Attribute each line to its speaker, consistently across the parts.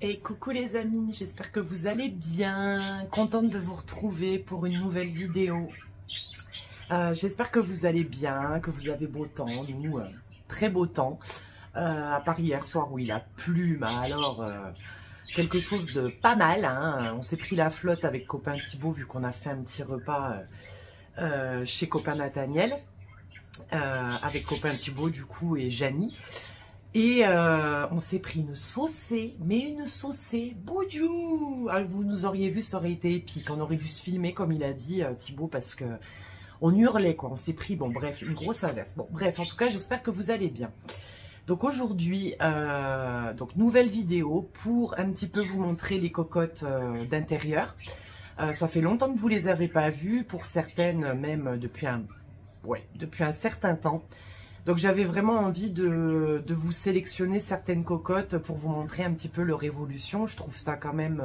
Speaker 1: Et coucou les amis, j'espère que vous allez bien, contente de vous retrouver pour une nouvelle vidéo. J'espère que vous allez bien, que vous avez beau temps, nous, très beau temps. À part hier soir où il a plu, mais alors quelque chose de pas mal. Hein. On s'est pris la flotte avec copain Thibaut vu qu'on a fait un petit repas chez copain Nathaniel, avec copain Thibaut du coup et Janie. Et on s'est pris une saucée, mais une saucée, boudiou. Ah, vous nous auriez vu, ça aurait été épique. On aurait dû se filmer, comme il a dit Thibaut, parce que on hurlait, quoi. On s'est pris, bon bref, une grosse averse. Bon bref, en tout cas, j'espère que vous allez bien. Donc aujourd'hui, donc nouvelle vidéo pour un petit peu vous montrer les cocottes d'intérieur. Ça fait longtemps que vous les avez pas vues, pour certaines même depuis un certain temps. Donc j'avais vraiment envie de vous sélectionner certaines cocottes pour vous montrer un petit peu leur évolution. Je trouve ça quand même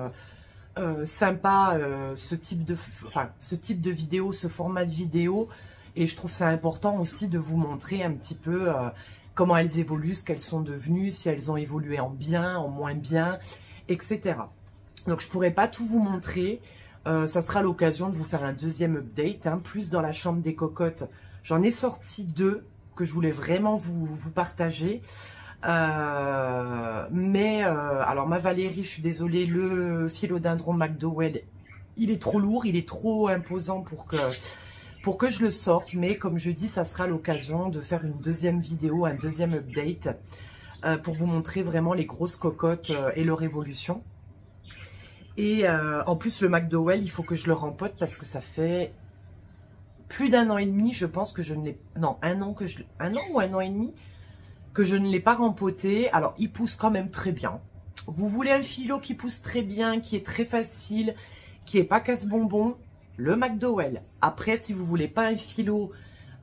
Speaker 1: sympa, ce type de vidéo, ce format de vidéo. Et je trouve ça important aussi de vous montrer un petit peu comment elles évoluent, ce qu'elles sont devenues, si elles ont évolué en bien, en moins bien, etc. Donc je pourrais pas tout vous montrer. Ça sera l'occasion de vous faire un deuxième update, hein, plus dans la chambre des cocottes. J'en ai sorti 2 que je voulais vraiment vous partager. Alors ma Valérie, je suis désolée, le philodendron McDowell, il est trop lourd, il est trop imposant pour que je le sorte. Mais comme je dis, ça sera l'occasion de faire une deuxième vidéo, un deuxième update pour vous montrer vraiment les grosses cocottes et leur évolution. Et en plus, le McDowell, il faut que je le rempote parce que ça fait plus d'1 an et demi, je pense que je ne l'ai... Non, 1 an ou 1 an et demi que je ne l'ai pas rempoté. Alors, il pousse quand même très bien. Vous voulez un philo qui pousse très bien, qui est très facile, qui est pas casse-bonbon, le McDowell. Après, si vous voulez pas un philo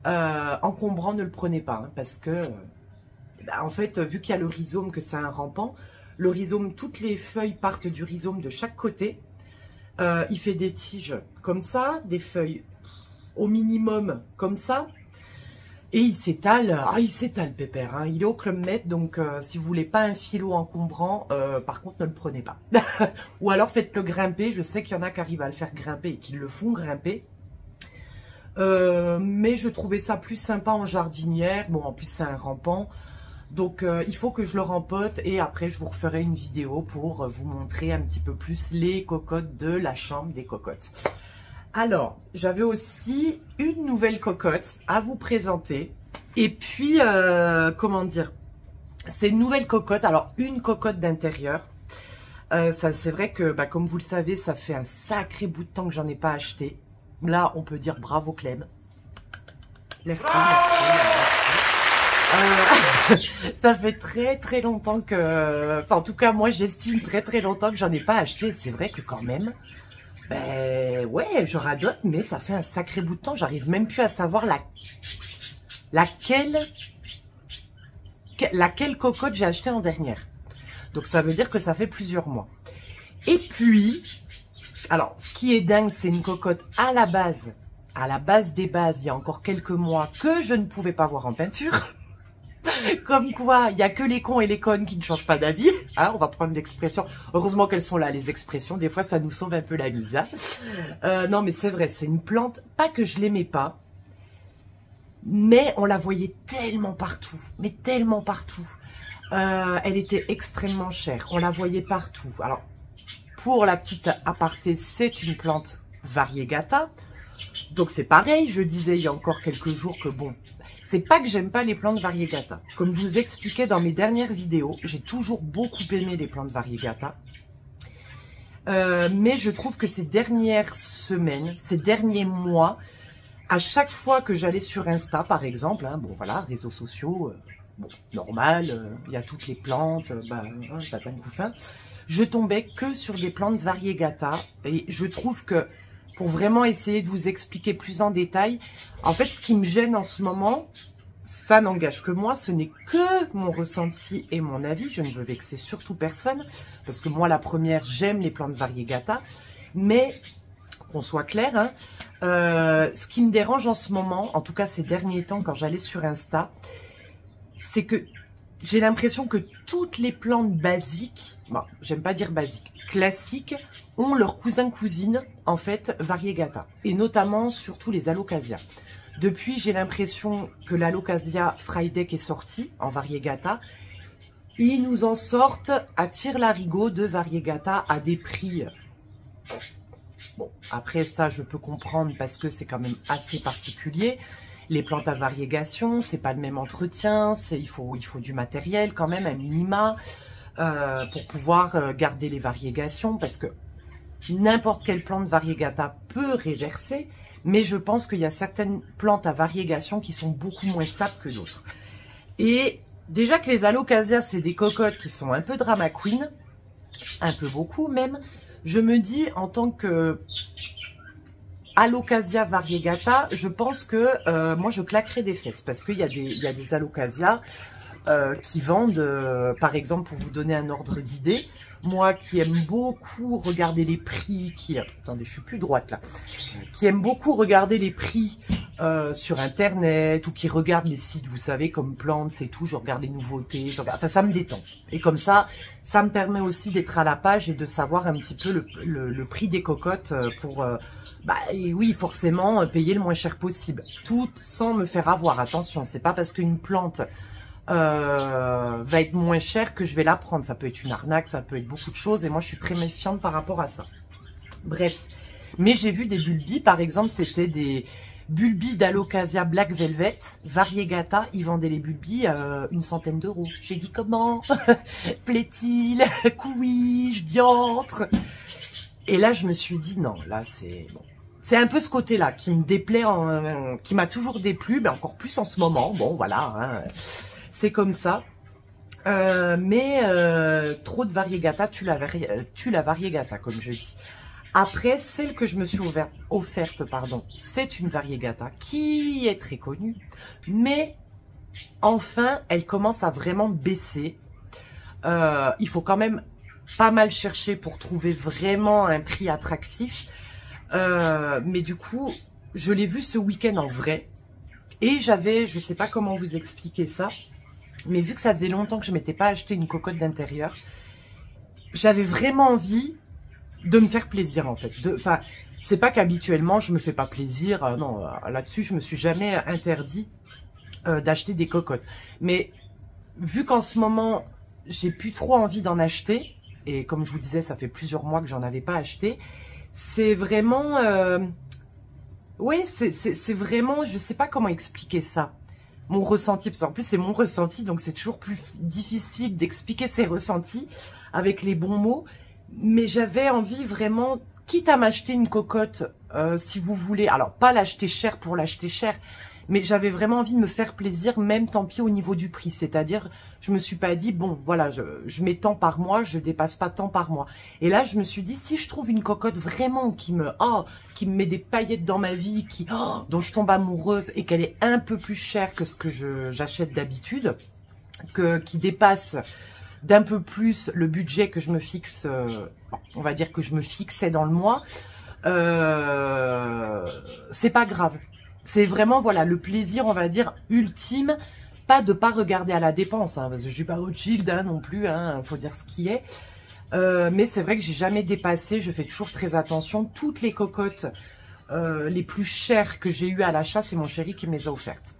Speaker 1: encombrant, ne le prenez pas. Hein, parce que, en fait, vu qu'il y a le rhizome, que c'est un rampant, le rhizome, toutes les feuilles partent du rhizome de chaque côté. Il fait des tiges comme ça, des feuilles au minimum comme ça, et il s'étale, il s'étale pépère, hein. Il est au Club Med, donc si vous voulez pas un philo encombrant, par contre ne le prenez pas. Ou alors faites-le grimper, je sais qu'il y en a qui arrivent à le faire grimper et qui le font grimper. Mais je trouvais ça plus sympa en jardinière, bon en plus c'est un rampant, donc il faut que je le rempote et après je vous referai une vidéo pour vous montrer un petit peu plus les cocottes de la chambre des cocottes. Alors, j'avais aussi une nouvelle cocotte à vous présenter. Et puis, comment dire, c'est une nouvelle cocotte. Alors, une cocotte d'intérieur. Ça, c'est vrai que, comme vous le savez, ça fait un sacré bout de temps que j'en ai pas acheté. Là, on peut dire bravo Clem. Merci, merci. Ça fait très longtemps que... Enfin, en tout cas, moi, j'estime très longtemps que j'en ai pas acheté. C'est vrai que quand même... Ben ouais, je radote, mais ça fait un sacré bout de temps. J'arrive même plus à savoir laquelle cocotte j'ai acheté en dernière. Donc ça veut dire que ça fait plusieurs mois. Et puis, alors ce qui est dingue, c'est une cocotte à la base des bases, il y a encore quelques mois, que je ne pouvais pas voir en peinture. Comme quoi, il n'y a que les cons et les connes qui ne changent pas d'avis. Hein, on va prendre l'expression. Heureusement qu'elles sont là, les expressions. Des fois, ça nous sauve un peu la mise. Hein. Non, mais c'est vrai, c'est une plante, pas que je l'aimais pas, mais on la voyait tellement partout. Mais tellement partout. Elle était extrêmement chère. On la voyait partout. Alors, pour la petite aparté, c'est une plante variegata. Donc, c'est pareil. Je disais il y a encore quelques jours que bon... C'est pas que j'aime pas les plantes variegata. Comme je vous expliquais dans mes dernières vidéos, j'ai toujours beaucoup aimé les plantes variegata. Mais je trouve que ces dernières semaines, ces derniers mois, à chaque fois que j'allais sur Insta, par exemple, hein, bon voilà, réseaux sociaux, bon, normal, il y a toutes les plantes, patin couffin, je tombais que sur des plantes variegata. Et je trouve que pour vraiment essayer de vous expliquer plus en détail, en fait, ce qui me gêne en ce moment, ça n'engage que moi, ce n'est que mon ressenti et mon avis. Je ne veux vexer surtout personne, parce que moi, la première, j'aime les plantes variegata, mais qu'on soit clair, hein, ce qui me dérange en ce moment, en tout cas ces derniers temps, quand j'allais sur Insta, c'est que j'ai l'impression que toutes les plantes basiques, bon, j'aime pas dire basiques, classiques, ont leur cousin-cousine, en fait, variegata. Et notamment, surtout les alocasias. Depuis, j'ai l'impression que l'alocasia Friday est sortie en variegata. Ils nous en sortent à tire-larigot de variegata à des prix. Bon, après ça, je peux comprendre parce que c'est quand même assez particulier. Les plantes à variégation, c'est pas le même entretien, il faut du matériel quand même, un minima, pour pouvoir garder les variégations, parce que n'importe quelle plante variegata peut réverser, mais je pense qu'il y a certaines plantes à variégation qui sont beaucoup moins stables que d'autres. Et déjà que les alocasias, c'est des cocottes qui sont un peu drama queen, un peu beaucoup même, je me dis en tant que alocasia variegata, je pense que moi je claquerai des fesses parce qu'il y a des alocasias qui vendent, par exemple, pour vous donner un ordre d'idée, moi qui aime beaucoup regarder les prix, attendez, je suis plus droite là, qui aime beaucoup regarder les prix sur internet ou qui regarde les sites, vous savez, comme Plants et tout, je regarde les nouveautés, enfin ça me détend. Et comme ça me permet aussi d'être à la page et de savoir un petit peu le prix des cocottes pour, et oui, forcément, payer le moins cher possible. Tout sans me faire avoir, attention, c'est pas parce qu'une plante va être moins chère que je vais la prendre. Ça peut être une arnaque, ça peut être beaucoup de choses et moi je suis très méfiante par rapport à ça. Bref, mais j'ai vu des bulbis, par exemple, c'était des bulbis d'Alocasia Black Velvet, variegata, ils vendaient les bulbis une centaine d'euros. J'ai dit comment plaît-il, couille, diantre. Et là je me suis dit non, là c'est bon. C'est un peu ce côté-là qui me déplaît, qui m'a toujours déplu, mais encore plus en ce moment. Bon, voilà, hein, c'est comme ça. Mais trop de variegata, tu la variegata, comme je dis. Après, celle que je me suis offerte, c'est une variegata qui est très connue. Mais enfin, elle commence à vraiment baisser. Il faut quand même pas mal chercher pour trouver vraiment un prix attractif. Mais du coup, je l'ai vu ce week-end en vrai. Et j'avais, je sais pas comment vous expliquer ça, mais vu que ça faisait longtemps que je m'étais pas acheté une cocotte d'intérieur, j'avais vraiment envie de me faire plaisir en fait. Enfin, c'est pas qu'habituellement je me fais pas plaisir, non, là-dessus je me suis jamais interdit d'acheter des cocottes. Mais vu qu'en ce moment, j'ai plus trop envie d'en acheter, et comme je vous disais, ça fait plusieurs mois que j'en avais pas acheté, c'est vraiment... oui, c'est vraiment... Je sais pas comment expliquer ça. Mon ressenti, parce qu'en plus c'est mon ressenti, donc c'est toujours plus difficile d'expliquer ses ressentis avec les bons mots. Mais j'avais envie vraiment, quitte à m'acheter une cocotte, si vous voulez, alors pas l'acheter cher pour l'acheter cher, mais j'avais vraiment envie de me faire plaisir, même tant pis au niveau du prix. C'est-à-dire, je me suis pas dit, bon, voilà, je mets tant par mois, je dépasse pas tant par mois. Et là, je me suis dit, si je trouve une cocotte vraiment qui me met des paillettes dans ma vie, dont je tombe amoureuse et qu'elle est un peu plus chère que ce que j'achète d'habitude, qui dépasse d'un peu plus le budget que je me fixe, on va dire que je me fixais dans le mois, c'est pas grave. C'est vraiment, voilà, le plaisir, on va dire, ultime, pas de pas regarder à la dépense, hein, parce que je suis pas Rothschild non plus, hein, faut dire ce qui est. Mais c'est vrai que j'ai jamais dépassé, je fais toujours très attention. Toutes les cocottes les plus chères que j'ai eues à l'achat, c'est mon chéri qui me les a offertes.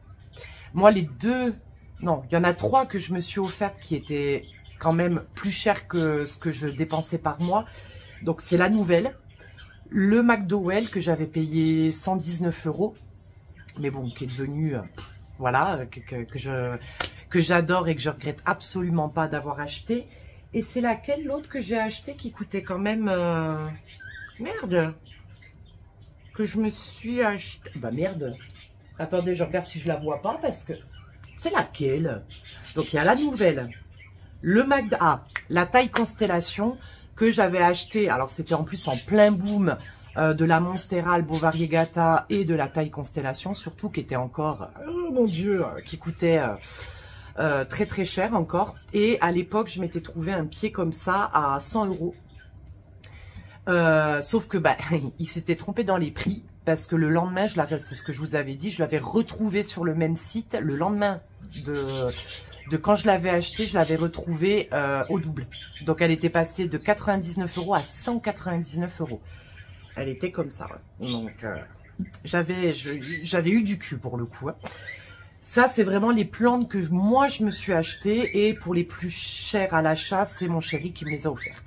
Speaker 1: Moi, il y en a 3 que je me suis offertes qui étaient quand même plus chères que ce que je dépensais par mois. Donc, c'est la nouvelle. Le McDowell que j'avais payé 119 €. Mais bon, qui est devenu, voilà, que j'adore et que je regrette absolument pas d'avoir acheté. Et c'est laquelle, l'autre que j'ai acheté qui coûtait quand même, merde, que je me suis acheté, bah merde, attendez, je regarde si je la vois pas parce que, c'est laquelle? Donc il y a la nouvelle, la taille Constellation que j'avais acheté, alors c'était en plus en plein boom, de la Monstera Albo Variegata et de la taille Constellation, surtout qui était encore, oh mon Dieu, qui coûtait très très cher encore. Et à l'époque, je m'étais trouvé un pied comme ça à 100 €. Sauf que il s'était trompé dans les prix parce que le lendemain, c'est ce que je vous avais dit, je l'avais retrouvé sur le même site le lendemain de quand je l'avais achetée, je l'avais retrouvée au double. Donc elle était passée de 99 € à 199 €. Elle était comme ça. Donc j'avais eu du cul pour le coup. Hein. Ça, c'est vraiment les plantes que moi, je me suis achetées. Et pour les plus chères à l'achat, c'est mon chéri qui me les a offertes.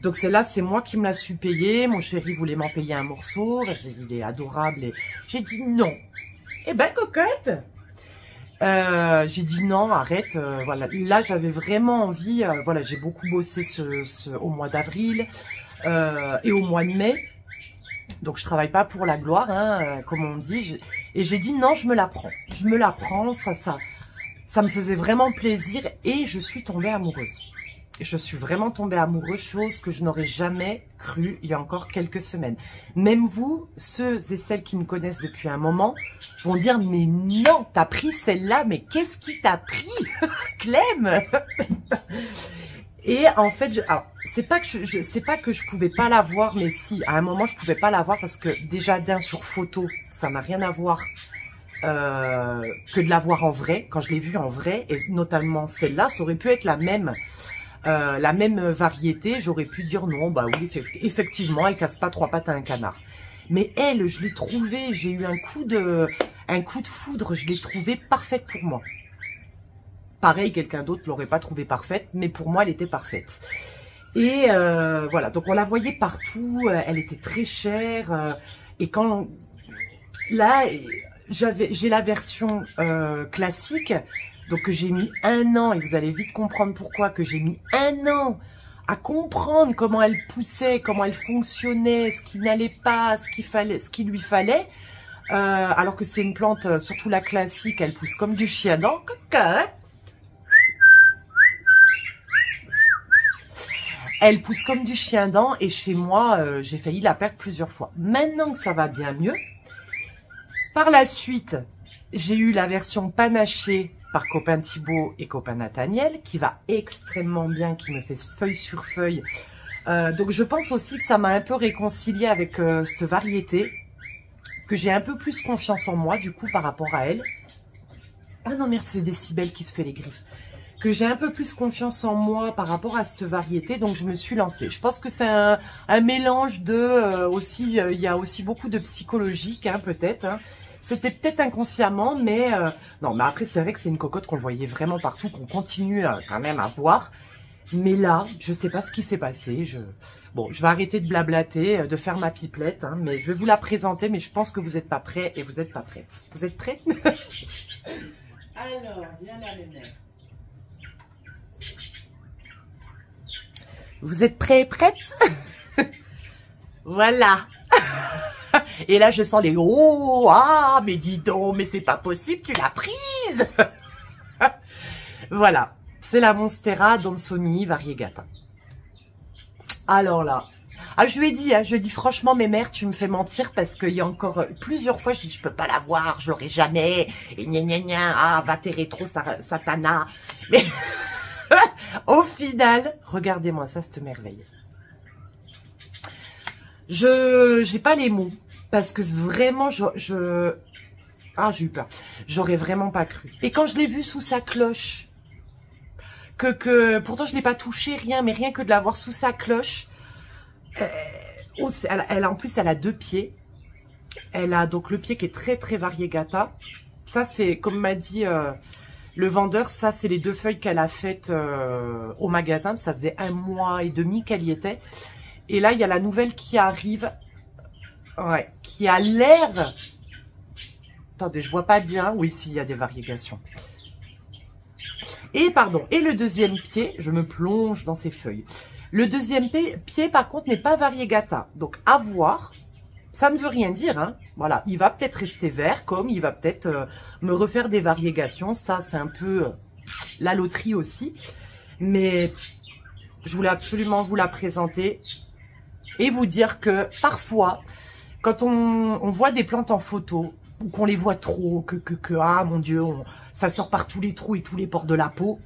Speaker 1: Donc celle-là, c'est moi qui me la suis payée. Mon chéri voulait m'en payer un morceau. Il est adorable. Et j'ai dit non. Eh ben, cocotte. J'ai dit non, arrête. Voilà. Là, j'avais vraiment envie. Voilà, j'ai beaucoup bossé au mois d'avril et au mois de mai. Donc je travaille pas pour la gloire, hein, comme on dit. Et j'ai dit non, je me la prends. Je me la prends, ça me faisait vraiment plaisir et je suis tombée amoureuse. Et je suis vraiment tombée amoureuse, chose que je n'aurais jamais cru il y a encore quelques semaines. Même vous, ceux et celles qui me connaissent depuis un moment, vont dire mais non, t'as pris celle-là, mais qu'est-ce qui t'a pris, Clem? Et en fait, c'est pas que je pouvais pas la voir, mais si, à un moment, je pouvais pas la voir parce que déjà, d'un sur photo, ça n'a rien à voir que de la voir en vrai. Quand je l'ai vue en vrai, et notamment celle-là, ça aurait pu être la même variété. J'aurais pu dire non, bah oui, effectivement, elle casse pas trois pattes à un canard. Mais elle, je l'ai trouvée, j'ai eu un coup de foudre, je l'ai trouvée parfaite pour moi. Pareil, quelqu'un d'autre l'aurait pas trouvée parfaite, mais pour moi, elle était parfaite. Et voilà, donc on la voyait partout, elle était très chère. Et quand là, j'ai la version classique, donc que j'ai mis 1 an, et vous allez vite comprendre pourquoi, que j'ai mis 1 an à comprendre comment elle poussait, comment elle fonctionnait, ce qui n'allait pas, ce qu'il lui fallait. Alors que c'est une plante, surtout la classique, elle pousse comme du chien dent. Elle pousse comme du chien dent et chez moi, j'ai failli la perdre plusieurs fois. Maintenant que ça va bien mieux, par la suite, j'ai eu la version panachée par copain Thibaut et copain Nathaniel qui va extrêmement bien, qui me fait feuille sur feuille. Donc je pense aussi que ça m'a un peu réconciliée avec cette variété, que j'ai un peu plus confiance en moi du coup par rapport à elle. Ah non merde, c'est Décibel qui se fait les griffes. Que j'ai un peu plus confiance en moi par rapport à cette variété, donc je me suis lancée. Je pense que c'est un mélange de aussi, il y a aussi beaucoup de psychologique, hein, peut-être. Hein. C'était peut-être inconsciemment, mais non. Mais après, c'est vrai que c'est une cocotte qu'on voyait vraiment partout, qu'on continue quand même à voir. Mais là, je sais pas ce qui s'est passé. Bon, je vais arrêter de blablater, de faire ma pipelette, hein, mais je vais vous la présenter. Mais je pense que vous n'êtes pas prêts et vous n'êtes pas prêtes. Vous êtes prêts? Alors, viens là, mes mères. Vous êtes prêts et prêtes? Voilà. Et là, je sens les oh, ah, mais dis donc, mais c'est pas possible, tu l'as prise. Voilà. C'est la Monstera Dansoni Variegata. Alors là, je lui ai dit, hein, je lui ai dit franchement, mes mères, tu me fais mentir parce qu'il y a encore plusieurs fois, je dis, je peux pas la voir, je l'aurai jamais. Et gna gna gna, ah, va tes rétro, satana. Mais au final, regardez-moi ça, cette merveille. J'ai pas les mots parce que vraiment, ah, j'ai eu peur. J'aurais vraiment pas cru. Et quand je l'ai vue sous sa cloche, pourtant je l'ai pas touché, rien, mais rien que de la voir sous sa cloche. En plus, elle a 2 pieds. Elle a donc le pied qui est très très variegata. Ça, c'est comme m'a dit le vendeur, ça c'est les 2 feuilles qu'elle a faites au magasin. Ça faisait 1 mois et demi qu'elle y était. Et là, il y a la nouvelle qui arrive. Ouais, qui a l'air... Attendez, je vois pas bien. Oui, si, il y a des variégations. Et pardon, et le deuxième pied, je me plonge dans ces feuilles. Le deuxième pied, par contre, n'est pas variegata. Donc, à voir. Ça ne veut rien dire, hein. Voilà, il va peut-être rester vert, comme il va peut-être me refaire des variégations. Ça, c'est un peu la loterie aussi. Mais je voulais absolument vous la présenter et vous dire que parfois, quand on voit des plantes en photo, ou qu'on les voit trop, ah mon Dieu, ça sort par tous les trous et tous les pores de la peau.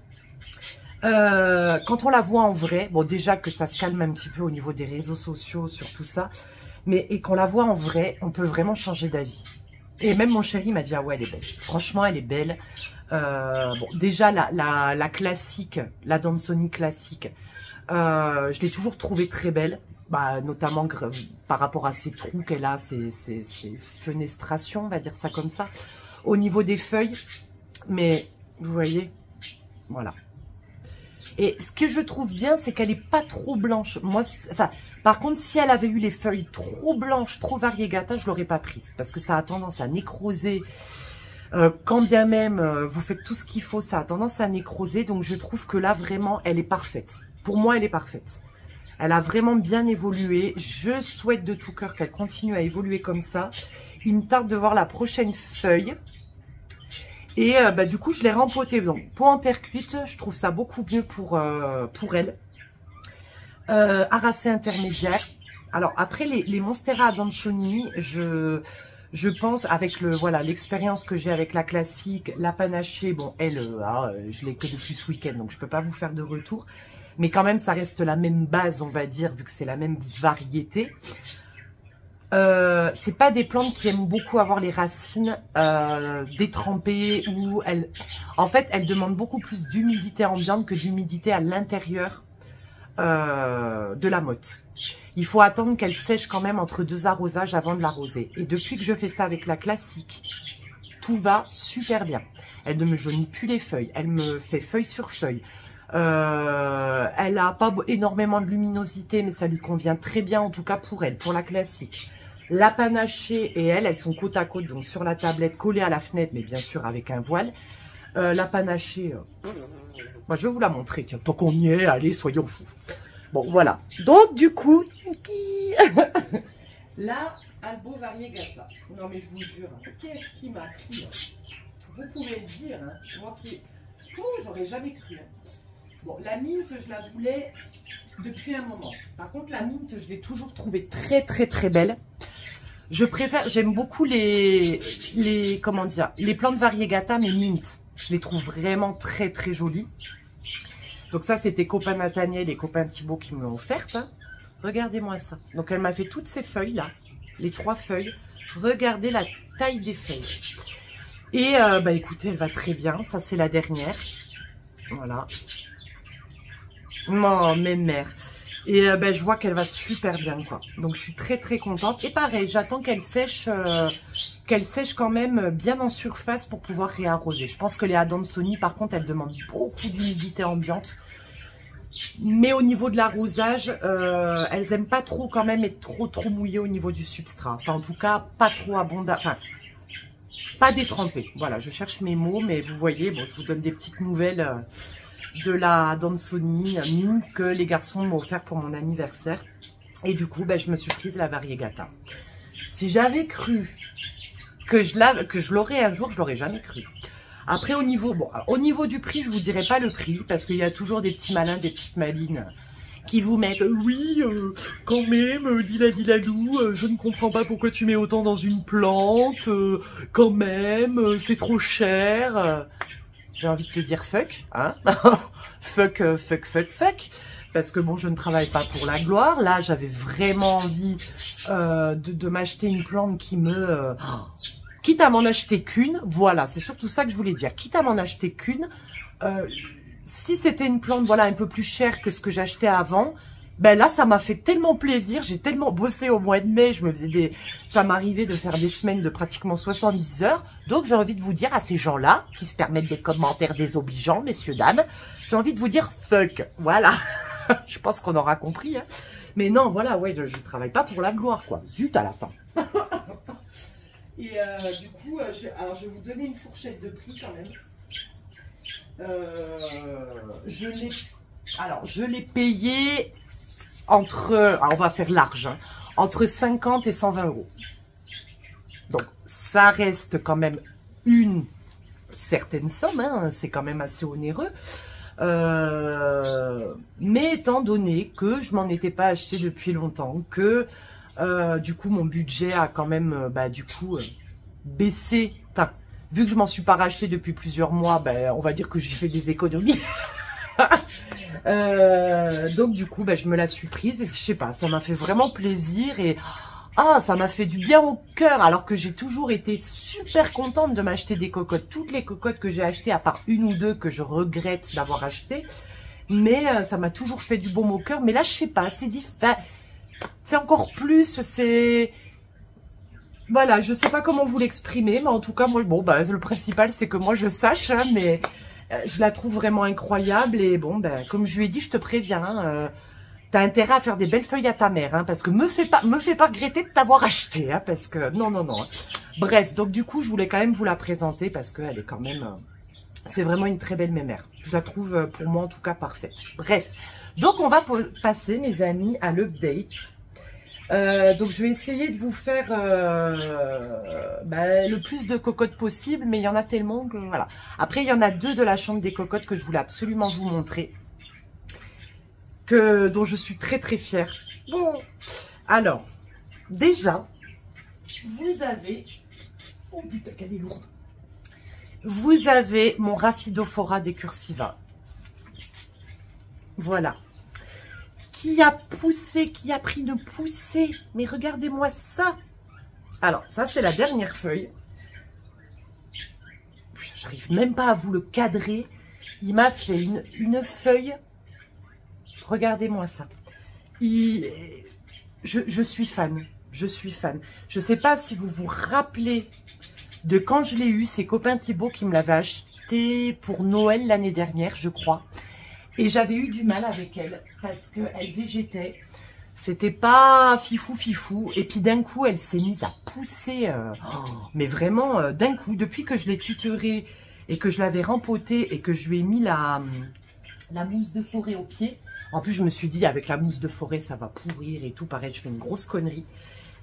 Speaker 1: Quand on la voit en vrai, bon déjà que ça se calme un petit peu au niveau des réseaux sociaux sur tout ça, mais et qu'on la voit en vrai, on peut vraiment changer d'avis. Et même mon chéri m'a dit, ah ouais, elle est belle. Franchement, elle est belle. Bon, déjà, la classique, la Dansoni classique, je l'ai toujours trouvée très belle. Bah, notamment par rapport à ces trous qu'elle a, ces fenestrations, on va dire ça comme ça. Au niveau des feuilles, mais vous voyez, voilà. Et ce que je trouve bien, c'est qu'elle n'est pas trop blanche. Moi, enfin, par contre, si elle avait eu les feuilles trop blanches, trop variegata, je l'aurais pas prise. Parce que ça a tendance à nécroser. Quand bien même vous faites tout ce qu'il faut, ça a tendance à nécroser. Donc, je trouve que là, vraiment, elle est parfaite. Pour moi, elle est parfaite. Elle a vraiment bien évolué. Je souhaite de tout cœur qu'elle continue à évoluer comme ça. Il me tarde de voir la prochaine feuille. Et bah, du coup, je l'ai rempotée. Donc, pot en terre cuite, je trouve ça beaucoup mieux pour elle. Aracée intermédiaire. Alors, après, les Monstera Dansoni, je pense, avec l'expérience que j'ai avec la classique, la panachée, bon, elle, je l'ai que depuis ce week-end, donc je peux pas vous faire de retour. Mais quand même, ça reste la même base, on va dire, vu que c'est la même variété. C'est pas des plantes qui aiment beaucoup avoir les racines détrempées ou en fait, elles demandent beaucoup plus d'humidité ambiante que d'humidité à l'intérieur de la motte. Il faut attendre qu'elle sèche quand même entre 2 arrosages avant de l'arroser. Et depuis que je fais ça avec la classique, tout va super bien. Elle ne me jaunit plus les feuilles, elle me fait feuille sur feuille. Elle a pas énormément de luminosité, mais ça lui convient très bien, en tout cas pour elle, pour la classique. La panachée et elles sont côte à côte, donc sur la tablette, collée à la fenêtre, mais bien sûr avec un voile. La panachée, moi je vais vous la montrer, tiens, tant qu'on y est, allez, soyons fous. Bon, voilà. Donc, du coup, là, Albo variegata. Non, mais je vous jure, qu'est-ce qui m'a pris? Vous pouvez le dire, hein, moi qui... j'aurais jamais cru. Hein. Bon, la mint, je la voulais depuis un moment. Par contre, la mint, je l'ai toujours trouvée très, très, très belle. Je préfère, j'aime beaucoup comment dire, les plantes variegata, mais mint. Je les trouve vraiment très, très jolies. Donc ça, c'était copain Nathaniel et copain Thibaut qui me l'ont offerte. Hein. Regardez-moi ça. Donc, elle m'a fait toutes ces feuilles-là, les 3 feuilles. Regardez la taille des feuilles. Et, bah, écoutez, elle va très bien. Ça, c'est la dernière. Voilà. Oh, mes mères. Et ben, je vois qu'elle va super bien, quoi. Donc, je suis très, très contente. Et pareil, j'attends qu'elle sèche quand même bien en surface pour pouvoir réarroser. Je pense que les Adansoni, par contre, elles demandent beaucoup d'humidité ambiante. Mais au niveau de l'arrosage, elles aiment pas trop quand même être trop mouillées au niveau du substrat. Enfin, en tout cas, pas trop abondant. Enfin, pas détrempées. Voilà, je cherche mes mots, mais vous voyez, bon, je vous donne des petites nouvelles... de la Dansoni que les garçons m'ont offert pour mon anniversaire. Et du coup, ben, je me suis prise la variegata. Si j'avais cru que je l'aurais un jour, je l'aurais jamais cru. Après, au niveau du prix, je vous dirai pas le prix, parce qu'il y a toujours des petits malins, des petites malines qui vous mettent oui, quand même, lilalou, je ne comprends pas pourquoi tu mets autant dans une plante, quand même, c'est trop cher. J'ai envie de te dire fuck, hein. fuck. Parce que bon, je ne travaille pas pour la gloire. Là, j'avais vraiment envie de m'acheter une plante qui me... quitte à m'en acheter qu'une, voilà, c'est surtout ça que je voulais dire. Quitte à m'en acheter qu'une, si c'était une plante, voilà, un peu plus chère que ce que j'achetais avant... Ben là, ça m'a fait tellement plaisir, j'ai tellement bossé au mois de mai, ça m'arrivait de faire des semaines de pratiquement 70 heures. Donc, j'ai envie de vous dire à ces gens-là, qui se permettent des commentaires désobligeants, messieurs, dames, j'ai envie de vous dire fuck, voilà. Je pense qu'on aura compris, hein. Mais non, voilà, ouais, je travaille pas pour la gloire, quoi. Zut à la fin. Et du coup, alors je vais vous donner une fourchette de prix quand même. Je l'ai payé... alors on va faire large, hein, entre 50 et 120 euros. Donc, ça reste quand même une certaine somme, hein, c'est quand même assez onéreux. Mais étant donné que je m'en étais pas acheté depuis longtemps, que du coup mon budget a quand même baissé. Enfin, vu que je m'en suis pas racheté depuis plusieurs mois, on va dire que j'ai fait des économies. Donc du coup je me la suis prise et je sais pas, ça m'a fait vraiment plaisir et Ah, ça m'a fait du bien au cœur, alors que j'ai toujours été super contente de m'acheter des cocottes. Toutes les cocottes que j'ai achetées, à part une ou deux que je regrette d'avoir achetées, mais ça m'a toujours fait du baume au cœur. Mais là, je sais pas, c'est encore plus, c'est... Voilà, je sais pas comment vous l'exprimer, mais en tout cas, moi, bon, bah, le principal, c'est que moi, je sache, hein, mais je la trouve vraiment incroyable. Et bon, ben, comme je lui ai dit, je te préviens, hein, t'as intérêt à faire des belles feuilles à ta mère, hein, parce que me fais pas regretter de t'avoir acheté, hein, parce que non. Bref, donc du coup, je voulais quand même vous la présenter parce qu'elle est quand même, c'est vraiment une très belle mémère. Je la trouve, pour moi en tout cas, parfaite. Bref, donc on va passer, mes amis, à l'update. Donc je vais essayer de vous faire le plus de cocottes possible, mais il y en a tellement que voilà. Après, il y en a deux de la chambre des cocottes que je voulais absolument vous montrer, dont je suis très très fière. Bon, alors, déjà, vous avez... Oh putain, qu'elle est lourde. Vous avez mon Rhaphidophora decursiva. Voilà. Qui a poussé, qui a pris une poussée. Mais regardez-moi ça. Alors, ça, c'est la dernière feuille. J'arrive même pas à vous le cadrer. Il m'a fait une feuille. Regardez-moi ça. Je suis fan. Je suis fan. Je sais pas si vous vous rappelez de quand je l'ai eu. C'est copain Thibaut qui me l'avait acheté pour Noël l'année dernière, je crois. Et j'avais eu du mal avec elle parce qu'elle végétait. C'était pas fifou. Et puis d'un coup, elle s'est mise à pousser. Mais vraiment, d'un coup, depuis que je l'ai tutorée et que je l'avais rempotée et que je lui ai mis la mousse de forêt au pied. En plus, je me suis dit, avec la mousse de forêt, ça va pourrir et tout. Pareil, je fais une grosse connerie.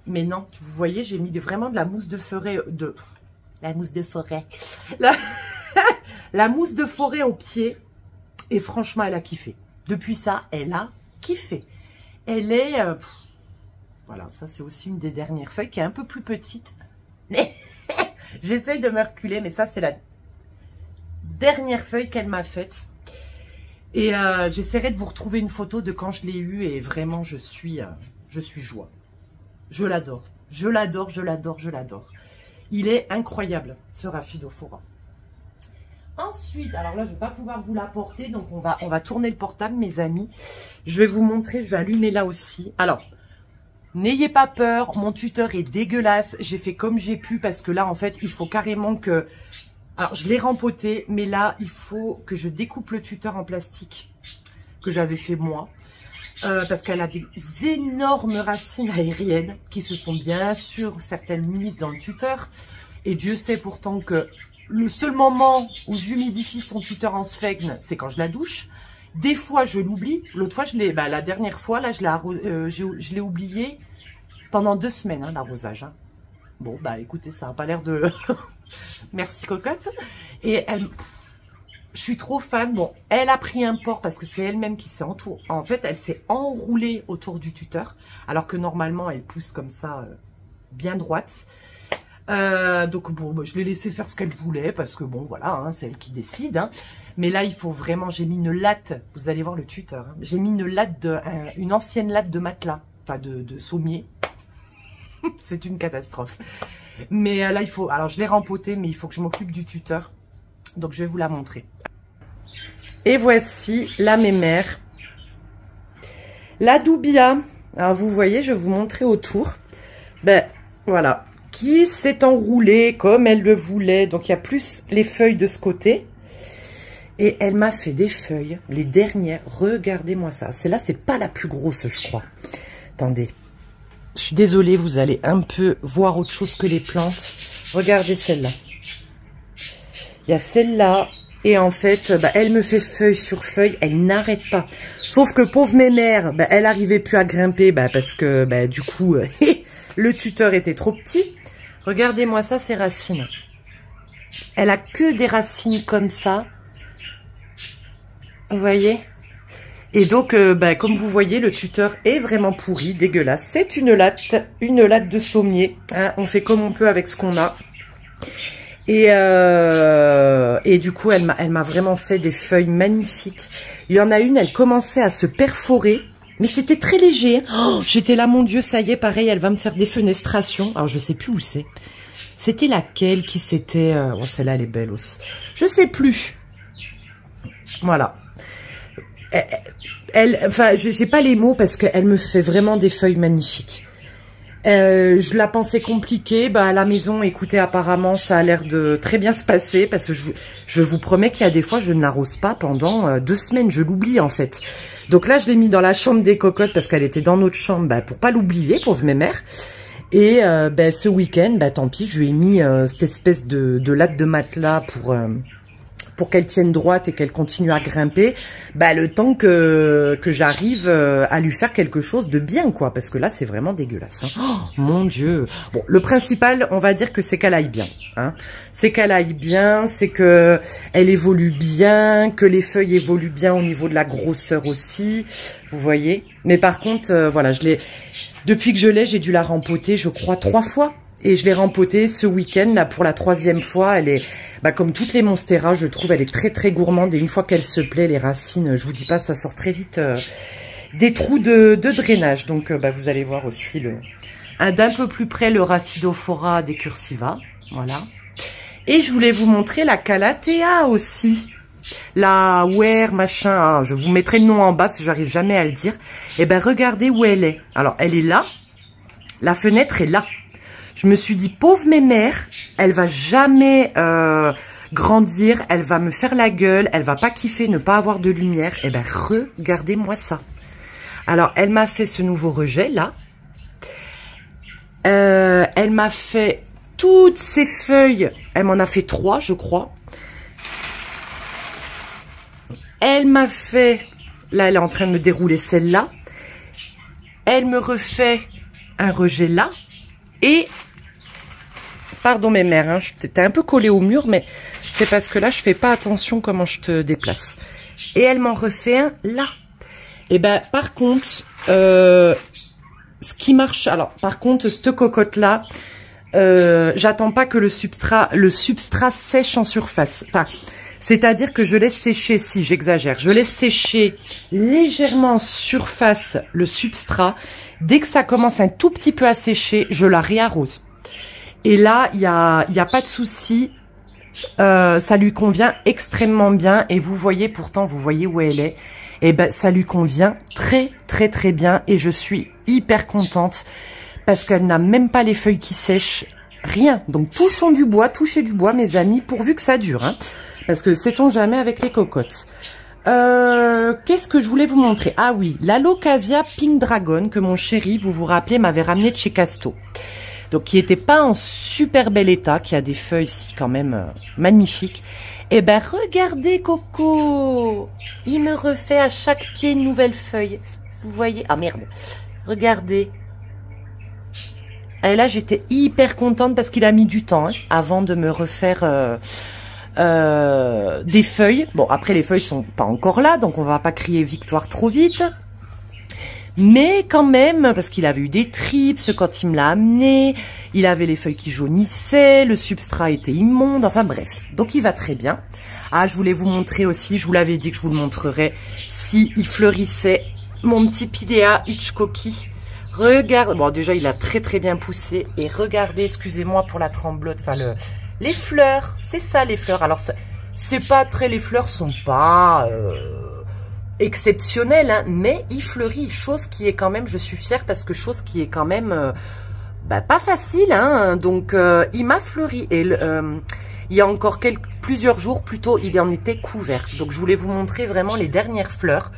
Speaker 1: Mais non, vous voyez, j'ai mis vraiment de la mousse de forêt. La mousse de forêt. La mousse de forêt au pied. Et franchement, elle a kiffé. Depuis ça, elle a kiffé. Elle est... voilà, ça c'est aussi une des dernières feuilles qui est un peu plus petite. J'essaye de me reculer, mais ça c'est la dernière feuille qu'elle m'a faite. Et j'essaierai de vous retrouver une photo de quand je l'ai eue. Et vraiment, je suis joie. Je l'adore. Je l'adore. Il est incroyable, ce Rhaphidophora. Ensuite, alors là, je ne vais pas pouvoir vous l'apporter, donc on va tourner le portable, mes amis. Je vais vous montrer, je vais allumer là aussi. Alors, n'ayez pas peur, mon tuteur est dégueulasse. J'ai fait comme j'ai pu parce que là, en fait, il faut carrément que... Alors, je l'ai rempoté, mais là, il faut que je découpe le tuteur en plastique que j'avais fait moi. Parce qu'elle a des énormes racines aériennes qui se sont bien sûr certaines mises dans le tuteur. Et Dieu sait pourtant que... Le seul moment où j'humidifie son tuteur en sphègne, c'est quand je la douche. Des fois, je l'oublie. L'autre fois, la dernière fois, là, je l'ai oublié pendant 2 semaines, hein, l'arrosage. Hein. Bon, bah écoutez, ça n'a pas l'air de... Merci, cocotte. Et je suis trop fan. Bon, elle a pris un port parce que c'est elle-même qui s'est entourée. En fait, elle s'est enroulée autour du tuteur, alors que normalement, elle pousse comme ça, bien droite. Donc bon, je l'ai laissé faire ce qu'elle voulait parce que bon voilà, hein, c'est elle qui décide. Hein. Mais là il faut vraiment, j'ai mis une latte, vous allez voir le tuteur. Hein, j'ai mis une latte une ancienne latte de matelas, enfin de sommier. C'est une catastrophe. Mais là il faut, alors je l'ai rempoté, mais il faut que je m'occupe du tuteur. Donc je vais vous la montrer. Et voici la mémère, la Doubia. Alors vous voyez, je vais vous montrer autour. Ben voilà. Qui s'est enroulée comme elle le voulait. Donc, il y a plus les feuilles de ce côté. Et elle m'a fait des feuilles, les dernières. Regardez-moi ça. Celle-là, c'est pas la plus grosse, je crois. Attendez. Je suis désolée, vous allez un peu voir autre chose que les plantes. Regardez celle-là. Il y a celle-là. Et en fait, elle me fait feuille sur feuille. Elle n'arrête pas. Sauf que pauvre mémère, elle n'arrivait plus à grimper. Parce que, du coup, le tuteur était trop petit. Regardez-moi ça, ces racines. Elle a que des racines comme ça. Vous voyez? Et donc, comme vous voyez, le tuteur est vraiment pourri, dégueulasse. C'est une latte de sommier. Hein, on fait comme on peut avec ce qu'on a. Et du coup, elle m'a vraiment fait des feuilles magnifiques. Il y en a une, elle commençait à se perforer. Mais c'était très léger. Oh, j'étais là, mon Dieu, ça y est, pareil, elle va me faire des fenestrations. Alors, je sais plus où c'est. C'était laquelle qui c'était... Oh, celle-là, elle est belle aussi. Je sais plus. Voilà. Enfin, j'ai pas les mots parce qu'elle me fait vraiment des feuilles magnifiques. Je la pensais compliquée. Bah, à la maison, écoutez, apparemment, ça a l'air de très bien se passer parce que je vous promets qu'il y a des fois, je ne l'arrose pas pendant 2 semaines. Je l'oublie, en fait. Donc là, je l'ai mis dans la chambre des cocottes parce qu'elle était dans notre chambre, bah, pour pas l'oublier, pauvre mémère. Et bah, ce week-end, bah, tant pis, je lui ai mis cette espèce de latte de matelas pour qu'elle tienne droite et qu'elle continue à grimper, bah, le temps que j'arrive à lui faire quelque chose de bien, quoi. Parce que là, c'est vraiment dégueulasse. Hein. Oh, mon Dieu. Bon, le principal, on va dire que c'est qu'elle aille bien. Hein. C'est qu'elle aille bien, c'est que elle évolue bien, que les feuilles évoluent bien au niveau de la grosseur aussi. Vous voyez. Mais par contre, voilà, depuis que je l'ai, j'ai dû la rempoter, je crois, 3 fois. Et je l'ai rempotée ce week-end, là, pour la 3e fois. Elle est, bah, comme toutes les monstera, je trouve, elle est très, très gourmande. Et une fois qu'elle se plaît, les racines, je vous dis pas, ça sort très vite des trous de drainage. Donc, bah, vous allez voir aussi d'un peu plus près le Rhaphidophora des Cursiva. Voilà. Et je voulais vous montrer la Calathea aussi. La Ware, machin. Ah, je vous mettrai le nom en bas parce que j'arrive jamais à le dire. Et ben, regardez où elle est. Alors, elle est là. La fenêtre est là. Je me suis dit, pauvre mémère, elle va jamais grandir, elle va me faire la gueule, elle va pas kiffer, ne pas avoir de lumière. Eh ben, regardez-moi ça. Alors, elle m'a fait ce nouveau rejet, là. Elle m'a fait toutes ces feuilles. Elle m'en a fait 3, je crois. Elle m'a fait... Là, elle est en train de me dérouler celle-là. Elle me refait un rejet là. Et... Pardon mes mères, hein, t'es un peu collée au mur, mais c'est parce que là, je fais pas attention comment je te déplace. Et elle m'en refait un là. Et ben, par contre, ce qui marche... Alors, par contre, cette cocotte-là, j'attends pas que le substrat sèche en surface. Enfin, c'est-à-dire que je laisse sécher, si j'exagère, je laisse sécher légèrement en surface le substrat. Dès que ça commence un tout petit peu à sécher, je la réarrose. Et là, il y a pas de souci, ça lui convient extrêmement bien. Et vous voyez, pourtant, vous voyez où elle est. Et ben, ça lui convient très, très, très bien. Et je suis hyper contente parce qu'elle n'a même pas les feuilles qui sèchent, rien. Donc, touchez du bois, mes amis, pourvu que ça dure. Hein, parce que sait-on jamais avec les cocottes. Qu'est-ce que je voulais vous montrer? Ah oui, l'Alocasia Pink Dragon que mon chéri, vous vous rappelez, m'avait ramené de chez Casto. Donc, qui n'était pas en super bel état, qui a des feuilles si quand même magnifiques. Eh ben, regardez Coco, il me refait à chaque pied une nouvelle feuille. Vous voyez? Ah merde, regardez. Et là, j'étais hyper contente parce qu'il a mis du temps hein, avant de me refaire des feuilles. Bon, après, les feuilles sont pas encore là, donc on va pas crier victoire trop vite. Mais quand même, parce qu'il avait eu des trips quand il me l'a amené, il avait les feuilles qui jaunissaient, le substrat était immonde, enfin bref. Donc il va très bien. Ah, je voulais vous montrer aussi, je vous l'avais dit que je vous le montrerais, si il fleurissait mon petit Pilea Hitchcocki. Regarde, bon déjà il a très très bien poussé. Et regardez, excusez-moi pour la tremblote, enfin les fleurs, c'est ça les fleurs. Alors c'est pas très, les fleurs sont pas... exceptionnel, hein, mais il fleurit, chose qui est quand même, je suis fière parce que chose qui est quand même bah, pas facile, hein, donc il m'a fleuri et il y a encore plusieurs jours plutôt, il en était couvert, donc je voulais vous montrer vraiment les dernières fleurs,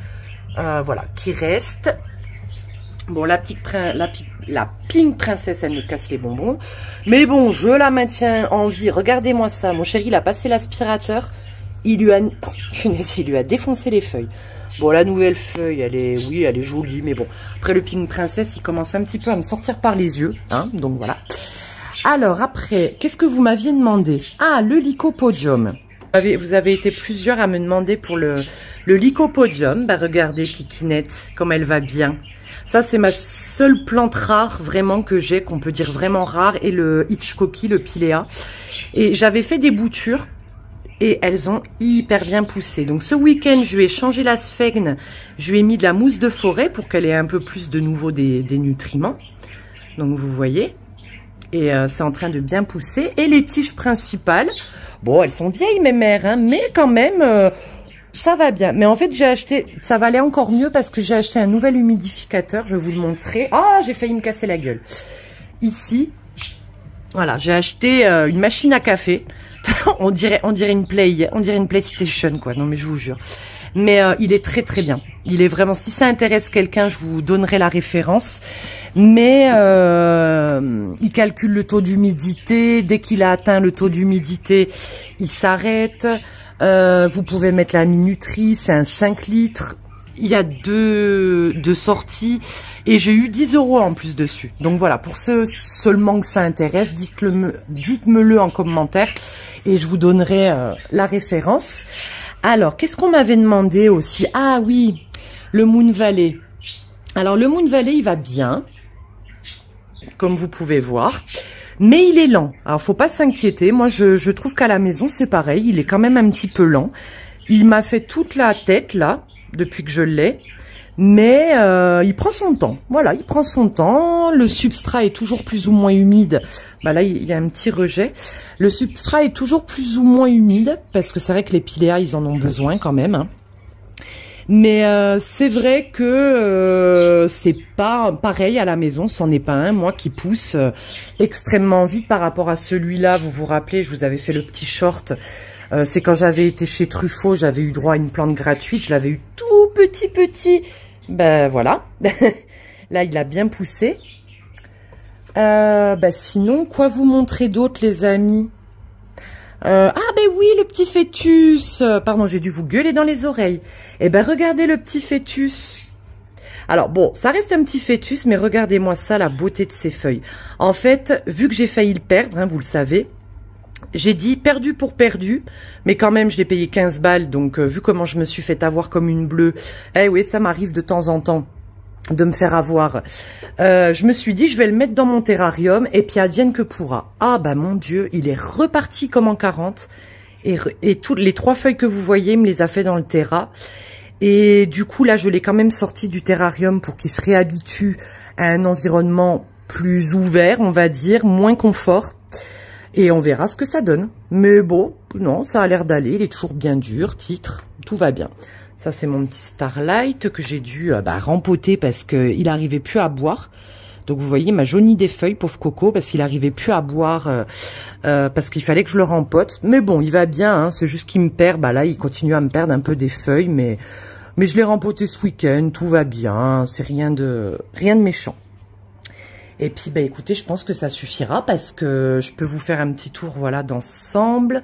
Speaker 1: voilà, qui restent. Bon, la Pink Princess, elle me casse les bonbons, mais bon, je la maintiens en vie. Regardez-moi ça, mon chéri, il a passé l'aspirateur, il lui a défoncé les feuilles. Bon, la nouvelle feuille, elle est jolie, mais bon. Après, le Pink Princess, il commence un petit peu à me sortir par les yeux, hein, donc voilà. Alors, après, qu'est-ce que vous m'aviez demandé? Ah, le Lycopodium. Vous avez été plusieurs à me demander pour le Lycopodium. Bah, regardez, Kikinette, comme elle va bien. Ça, c'est ma seule plante rare, vraiment, que j'ai, qu'on peut dire vraiment rare, et le Hitchcocki, le Pilea. Et j'avais fait des boutures. et elles ont hyper bien poussé. Donc ce week-end, je lui ai changé la sphène, je lui ai mis de la mousse de forêt pour qu'elle ait un peu plus de nouveau des nutriments. Donc vous voyez, et c'est en train de bien pousser. Et les tiges principales, bon, elles sont vieilles mes mères, hein, mais quand même, ça va bien. Mais en fait, j'ai acheté, ça va aller encore mieux parce que j'ai acheté un nouvel humidificateur, je vais vous le montrer. Ah, j'ai failli me casser la gueule. Ici, voilà, j'ai acheté une machine à café. on dirait une PlayStation, quoi. Non, mais je vous jure. Mais il est très très bien. Il est vraiment, si ça intéresse quelqu'un, je vous donnerai la référence. Mais il calcule le taux d'humidité. Dès qu'il a atteint le taux d'humidité, il s'arrête. Vous pouvez mettre la minuterie, c'est un 5 litres. Il y a deux sorties et j'ai eu 10 € en plus dessus. Donc voilà, pour ceux seulement que ça intéresse, dites-me-le en commentaire et je vous donnerai la référence. Alors, qu'est-ce qu'on m'avait demandé aussi? Ah oui, le Moon Valley. Alors, le Moon Valley, il va bien, comme vous pouvez voir. Mais il est lent. Alors, faut pas s'inquiéter. Moi, je trouve qu'à la maison, c'est pareil. Il est quand même un petit peu lent. Il m'a fait toute la tête, là, depuis que je l'ai. Mais il prend son temps. Voilà, il prend son temps. Le substrat est toujours plus ou moins humide. Bah là, il y a un petit rejet. Le substrat est toujours plus ou moins humide. Parce que c'est vrai que les piléas, ils en ont besoin quand même, hein. Mais c'est vrai que c'est pas pareil à la maison, c'en est pas un, moi, qui pousse extrêmement vite par rapport à celui-là. Vous vous rappelez, je vous avais fait le petit short. C'est quand j'avais été chez Truffaut, j'avais eu droit à une plante gratuite. Je l'avais eu tout petit. Ben voilà. Là, il a bien poussé. Ben sinon, quoi vous montrer d'autre, les amis? Ah ben oui, le petit fœtus. Pardon, j'ai dû vous gueuler dans les oreilles. Eh ben regardez le petit fœtus. Alors bon, ça reste un petit fœtus, mais regardez-moi ça, la beauté de ses feuilles. En fait, vu que j'ai failli le perdre, hein, vous le savez, j'ai dit perdu pour perdu, mais quand même je l'ai payé 15 balles, donc vu comment je me suis fait avoir comme une bleue, eh oui, ça m'arrive de temps en temps de me faire avoir. Je me suis dit, je vais le mettre dans mon terrarium et puis advienne que pourra. Ah bah mon Dieu, il est reparti comme en 40 et toutes les 3 feuilles que vous voyez, il me les a fait dans le terra. Et du coup, là, je l'ai quand même sorti du terrarium pour qu'il se réhabitue à un environnement plus ouvert, on va dire, moins confort. Et on verra ce que ça donne. Mais bon, non, ça a l'air d'aller, il est toujours bien dur, titre, tout va bien. Ça, c'est mon petit Starlight que j'ai dû rempoter parce qu'il n'arrivait plus à boire. Donc, vous voyez, il m'a jauni des feuilles, pauvre coco, parce qu'il n'arrivait plus à boire, parce qu'il fallait que je le rempote. Mais bon, il va bien, hein, c'est juste qu'il me perd. Bah là, il continue à me perdre un peu des feuilles, mais je l'ai rempoté ce week-end, tout va bien, c'est rien de méchant. Et puis, bah écoutez, je pense que ça suffira parce que je peux vous faire un petit tour, voilà, d'ensemble.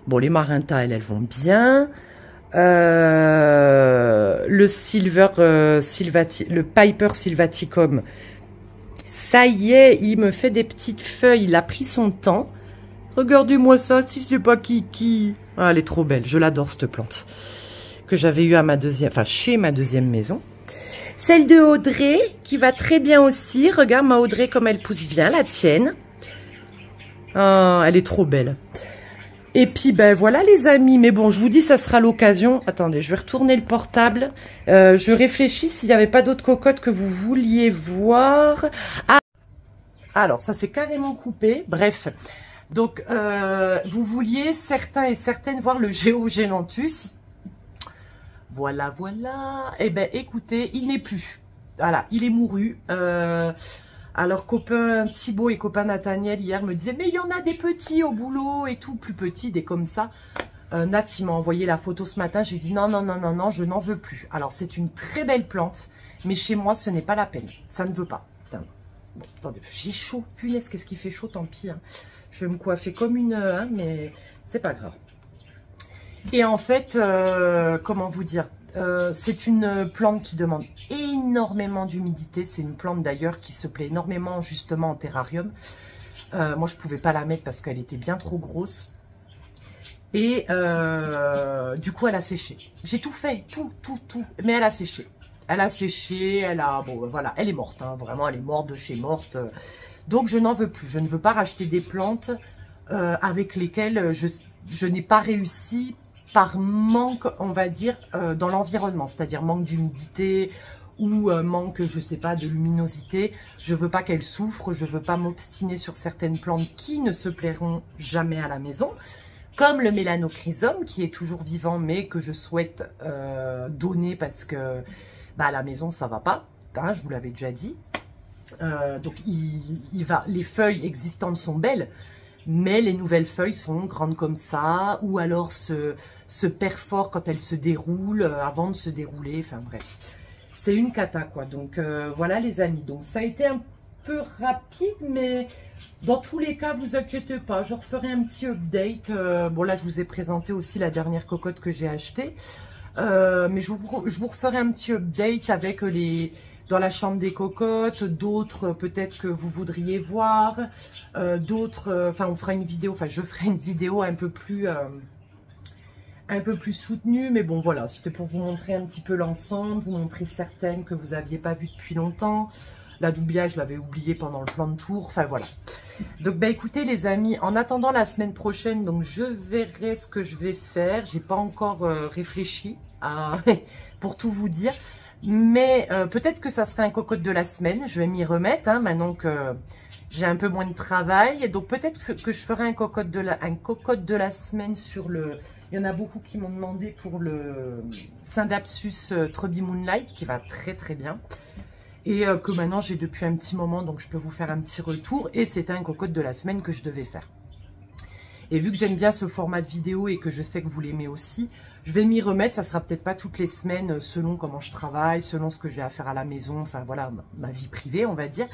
Speaker 1: Bon, les Marinta, elles vont bien. Le Piper Sylvaticum, ça y est, il me fait des petites feuilles, il a pris son temps. Regardez-moi ça, si c'est pas Kiki. Ah, elle est trop belle, je l'adore cette plante. Que j'avais eu à ma deuxième, enfin chez ma deuxième maison. Celle de Audrey, qui va très bien aussi. Regarde ma Audrey comme elle pousse bien, la tienne. Oh, elle est trop belle. Et puis, ben voilà les amis. Mais bon, je vous dis, ça sera l'occasion. Attendez, je vais retourner le portable. Je réfléchis s'il n'y avait pas d'autres cocottes que vous vouliez voir. Ah, alors, ça s'est carrément coupé. Bref. Donc, vous vouliez, certains et certaines, voir le Geogénanthus. Voilà. Eh ben, écoutez, il n'est plus. Voilà, il est mouru. Alors, copain Thibaut et copain Nathaniel, hier, me disaient, mais il y en a des petits au boulot et tout, plus petits, des comme ça. Nat, il m'a envoyé la photo ce matin. J'ai dit, non, je n'en veux plus. Alors, c'est une très belle plante, mais chez moi, ce n'est pas la peine. Ça ne veut pas. Putain. Bon, attendez, j'ai chaud. Punaise, qu'est-ce qui fait chaud, tant pis. Hein. Je vais me coiffer comme une... Hein, mais c'est pas grave. Et en fait, comment vous dire, c'est une plante qui demande énormément d'humidité. C'est une plante d'ailleurs qui se plaît énormément justement en terrarium. Moi, je ne pouvais pas la mettre parce qu'elle était bien trop grosse. Et du coup, elle a séché. J'ai tout fait, tout. Mais elle a séché. Bon, voilà, elle est morte. Hein, vraiment, elle est morte de chez morte. Donc, je n'en veux plus. Je ne veux pas racheter des plantes avec lesquelles je n'ai pas réussi par manque, on va dire, dans l'environnement, c'est-à-dire manque d'humidité ou manque, je sais pas, de luminosité. Je veux pas qu'elle souffre, je veux pas m'obstiner sur certaines plantes qui ne se plairont jamais à la maison, comme le mélanochrysome qui est toujours vivant mais que je souhaite donner parce que bah, à la maison ça va pas, hein, je vous l'avais déjà dit. Donc les feuilles existantes sont belles, mais les nouvelles feuilles sont grandes comme ça, ou alors se perforent quand elles se déroulent, avant de se dérouler, enfin bref. C'est une cata quoi, donc voilà les amis. Donc ça a été un peu rapide, mais dans tous les cas, vous inquiétez pas, je referai un petit update. Bon là, je vous ai présenté aussi la dernière cocotte que j'ai achetée, mais je vous referai un petit update avec dans la chambre des cocottes, d'autres peut-être que vous voudriez voir, d'autres, enfin on fera une vidéo, enfin je ferai une vidéo un peu plus soutenue, mais bon voilà, c'était pour vous montrer un petit peu l'ensemble, vous montrer certaines que vous n'aviez pas vues depuis longtemps. La doublia, je l'avais oubliée pendant le plan de tour, enfin voilà. Donc bah écoutez les amis, en attendant la semaine prochaine, donc je verrai ce que je vais faire. J'ai pas encore réfléchi pour tout vous dire. Mais peut-être que ça serait un cocotte de la semaine. Je vais m'y remettre hein, maintenant que j'ai un peu moins de travail. Donc peut-être que je ferai un cocotte de la semaine sur le... Il y en a beaucoup qui m'ont demandé pour le Scindapsus Trubby Moonlight qui va très très bien. Et que maintenant j'ai depuis un petit moment, donc je peux vous faire un petit retour. Et c'était un cocotte de la semaine que je devais faire. Et vu que j'aime bien ce format de vidéo et que je sais que vous l'aimez aussi, je vais m'y remettre. Ça sera peut-être pas toutes les semaines selon comment je travaille, selon ce que j'ai à faire à la maison. Enfin voilà, ma vie privée on va dire.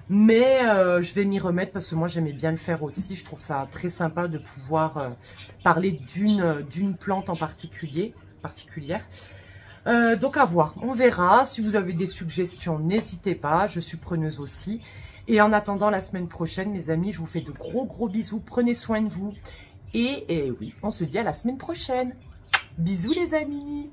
Speaker 1: Mais je vais m'y remettre parce que moi j'aimais bien le faire aussi. Je trouve ça très sympa de pouvoir parler d'une plante en particulière. Donc à voir, on verra. Si vous avez des suggestions, n'hésitez pas, je suis preneuse aussi. Et en attendant la semaine prochaine, mes amis, je vous fais de gros bisous. Prenez soin de vous. Et oui, on se dit à la semaine prochaine. Bisous les amis.